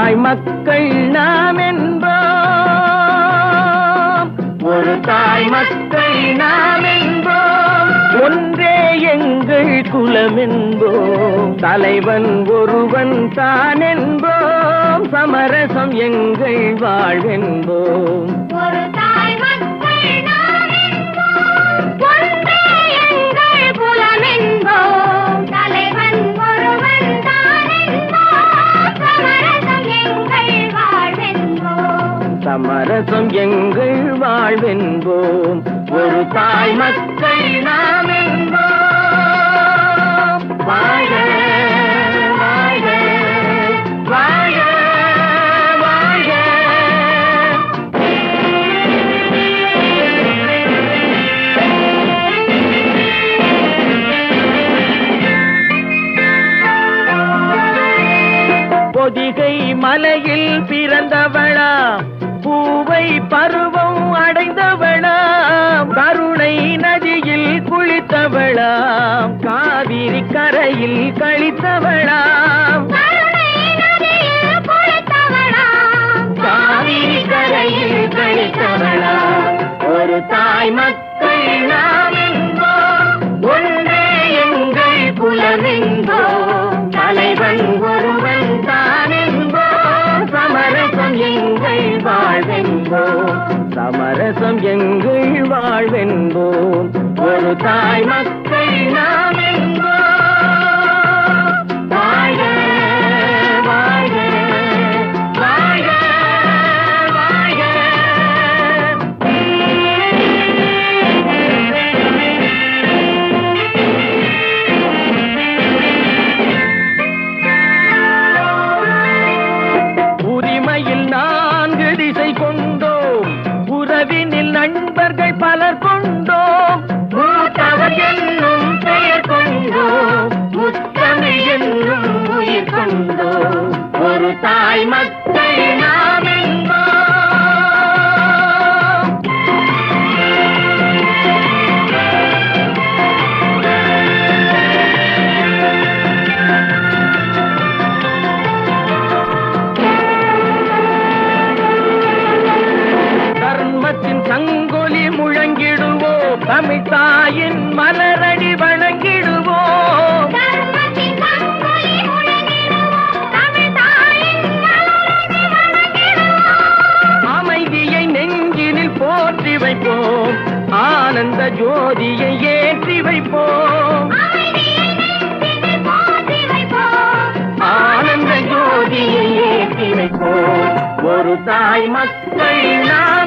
தாய் மக்கள் நாம் என்போம், ஒரு தாய் மக்கள் நாம் என்போம், ஒன்றே எங்கள் குலம் என்போம், தலைவன் ஒருவன் தான் என்போம், சமரசம் எங்கள் வாழ்வென்போம். ஒரு தாய் மக்கள் நாம் என்போம், ஒன்றே எங்கள் குலம் என்போம், தலைவன் ஒருவன் தான் என்போம், சமரசம் எங்கள் வாழ்வென்போம். சமரசம் எங்கள் வாழ்வென்போம், ஒரு தாய் மக்கள் நாம் என்போம். வாழ வாழ வாழ வாழ. பொதிகை மலையில் பிறந்தவளா, பூவை பருவம் அடைந்தவளா, கருணை நதியில் குளித்தவளா, காவிரி கரையில் கழித்தவளா, காவிரி கரையில் கழித்தவளா, ஒரு தாய் மக்கள் நாம் என்போம், ஒன்றே எங்கள் குலம் என்போம், தலைவன் ஒருவன் தான் என்போம், சமரசம் எங்கள் வாழ்வென்போம், சமரசம் எங்கள் வாழ்வென்போம், ஒரு தாய் மக்கள் நாம் என்போம். வாழ வாழ வாழ வாழ. உரிமையில் 4 திசை கொண்டோம், உறவினில் நண்பர்கள் பலர் கொண்டோம், மூத்தவர் என்னும் பெயர் கொண்டோம், முத்தமிழ் என்னும் உயிர் கொண்டோம், ஒரு தாய் மக்கள் நாம் என்போம். தர்மத்தின் சங்கொலி முழங்கிடுவோம், தமிழ் தாயின் மலரடி வணங்கிடுவோம், அமைதியை நெஞ்சினில் போற்றி வைப்போம், ஆனந்த ஜோதியை ஏற்றி வைப்போம், ஆனந்த ஜோதியை ஏற்றி வைப்போம், ஒரு தாய் மக்கள் நாம்